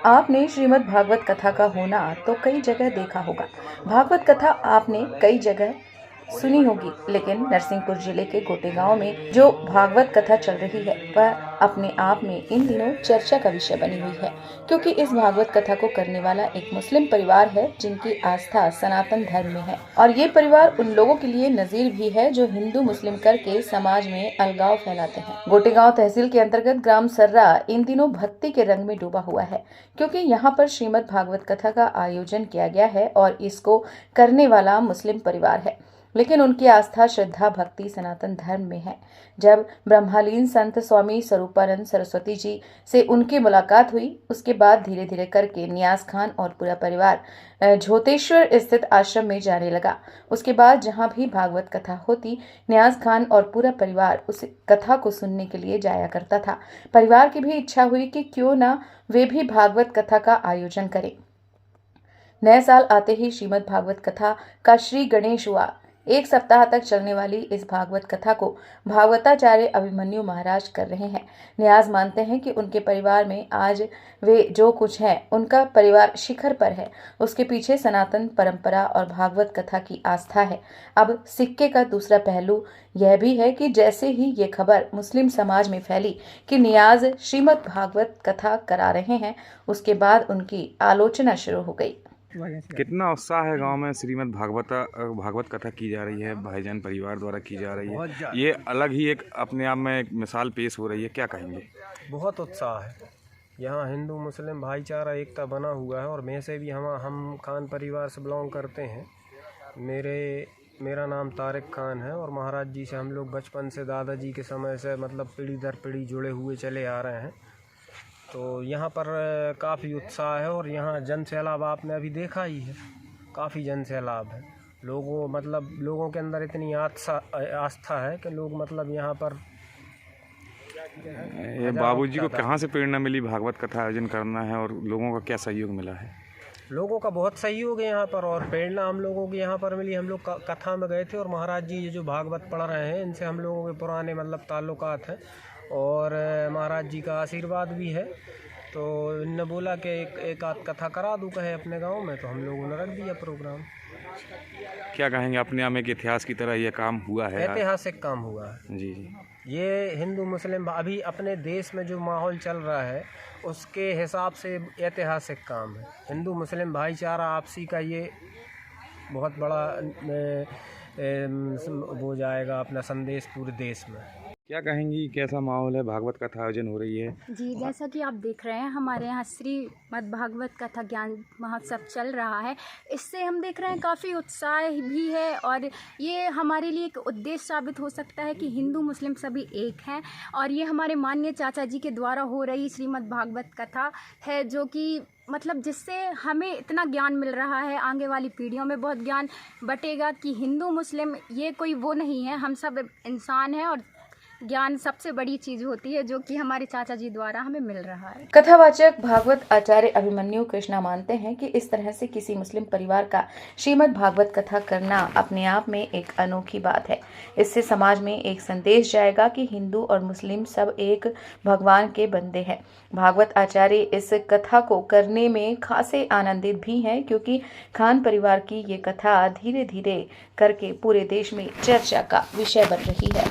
आपने श्रीमद् भागवत कथा का होना तो कई जगह देखा होगा। भागवत कथा आपने कई जगह सुनी होगी, लेकिन नरसिंहपुर जिले के गोटे गांव में जो भागवत कथा चल रही है वह अपने आप में इन दिनों चर्चा का विषय बनी हुई है, क्योंकि इस भागवत कथा को करने वाला एक मुस्लिम परिवार है जिनकी आस्था सनातन धर्म में है। और ये परिवार उन लोगों के लिए नजीर भी है जो हिंदू मुस्लिम करके समाज में अलगाव फैलाते हैं। गोटेगांव तहसील के अंतर्गत ग्राम सर्रा इन दिनों भक्ति के रंग में डूबा हुआ है, क्योंकि यहाँ पर श्रीमद् भागवत कथा का आयोजन किया गया है और इसको करने वाला मुस्लिम परिवार है, लेकिन उनकी आस्था श्रद्धा भक्ति सनातन धर्म में है। जब ब्रह्मलीन संत स्वामी स्वरूपानंद सरस्वती जी से उनकी मुलाकात हुई, उसके बाद धीरे धीरे करके नियाज खान और पूरा परिवार झोतेश्वर स्थित आश्रम में जाने लगा। उसके बाद जहां भी भागवत कथा होती, नियाज खान और पूरा परिवार उस कथा को सुनने के लिए जाया करता था। परिवार की भी इच्छा हुई कि क्यों ना वे भी भागवत कथा का आयोजन करें। नए साल आते ही श्रीमद् भागवत कथा का श्री गणेश हुआ। एक सप्ताह तक चलने वाली इस भागवत कथा को भागवताचार्य अभिमन्यु महाराज कर रहे हैं। नियाज मानते हैं कि उनके परिवार में आज वे जो कुछ है, उनका परिवार शिखर पर है, उसके पीछे सनातन परंपरा और भागवत कथा की आस्था है। अब सिक्के का दूसरा पहलू यह भी है कि जैसे ही ये खबर मुस्लिम समाज में फैली कि नियाज श्रीमद् भागवत कथा करा रहे हैं, उसके बाद उनकी आलोचना शुरू हो गई। कितना उत्साह है गांव में श्रीमद् भागवत कथा की जा रही है, भाईजान परिवार द्वारा की जा रही है। ये अलग ही एक अपने आप में एक मिसाल पेश हो रही है, क्या कहेंगे? बहुत उत्साह है। यहाँ हिंदू मुस्लिम भाईचारा एकता बना हुआ है और मैं से भी हम खान परिवार से बिलोंग करते हैं। मेरा नाम तारिक खान है और महाराज जी से हम लोग बचपन से दादाजी के समय से मतलब पीढ़ी दर पीढ़ी जुड़े हुए चले आ रहे हैं। तो यहाँ पर काफ़ी उत्साह है और यहाँ जन सैलाब आपने अभी देखा ही है, काफ़ी जन सैलाब है। लोगों के अंदर इतनी आस्था है कि लोग मतलब यहाँ पर ये बाबूजी को कहाँ से प्रेरणा मिली भागवत कथा आयोजन करना है और लोगों का क्या सहयोग मिला है? लोगों का बहुत सहयोग है यहाँ पर और प्रेरणा हम लोगों की यहाँ पर मिली। हम लोग कथा में गए थे और महाराज जी ये जो भागवत पढ़ रहे हैं, इनसे हम लोगों के पुराने मतलब ताल्लुकात हैं और महाराज जी का आशीर्वाद भी है। तो इनने बोला कि एक आध कथा करा दूँ कहे अपने गांव में, तो हम लोगों ने रख दिया प्रोग्राम। क्या कहेंगे, अपने आप में एक इतिहास की तरह ये काम हुआ है? ऐतिहासिक काम हुआ है जी जी। ये हिंदू मुस्लिम अभी अपने देश में जो माहौल चल रहा है उसके हिसाब से ऐतिहासिक काम है। हिंदू मुस्लिम भाईचारा आपसी का ये बहुत बड़ा हो जाएगा अपना संदेश पूरे देश में। क्या कहेंगी, कैसा माहौल है? भागवत कथा आयोजन हो रही है जी, जैसा कि आप देख रहे हैं हमारे यहाँ श्रीमद् भागवत कथा ज्ञान महोत्सव चल रहा है। इससे हम देख रहे हैं काफ़ी उत्साह भी है और ये हमारे लिए एक उद्देश्य साबित हो सकता है कि हिंदू मुस्लिम सभी एक हैं। और ये हमारे माननीय चाचा जी के द्वारा हो रही श्रीमद् भागवत कथा है, जो कि मतलब जिससे हमें इतना ज्ञान मिल रहा है, आगे वाली पीढ़ियों में बहुत ज्ञान बटेगा कि हिंदू मुस्लिम ये कोई वो नहीं है, हम सब इंसान हैं और ज्ञान सबसे बड़ी चीज होती है, जो कि हमारे चाचा जी द्वारा हमें मिल रहा है। कथावाचक भागवत आचार्य अभिमन्यु कृष्णा मानते हैं कि इस तरह से किसी मुस्लिम परिवार का श्रीमद् भागवत कथा करना अपने आप में एक अनोखी बात है। इससे समाज में एक संदेश जाएगा कि हिंदू और मुस्लिम सब एक भगवान के बंदे हैं। भागवत आचार्य इस कथा को करने में खासे आनंदित भी हैं, क्योंकि खान परिवार की ये कथा धीरे धीरे करके पूरे देश में चर्चा का विषय बन रही है।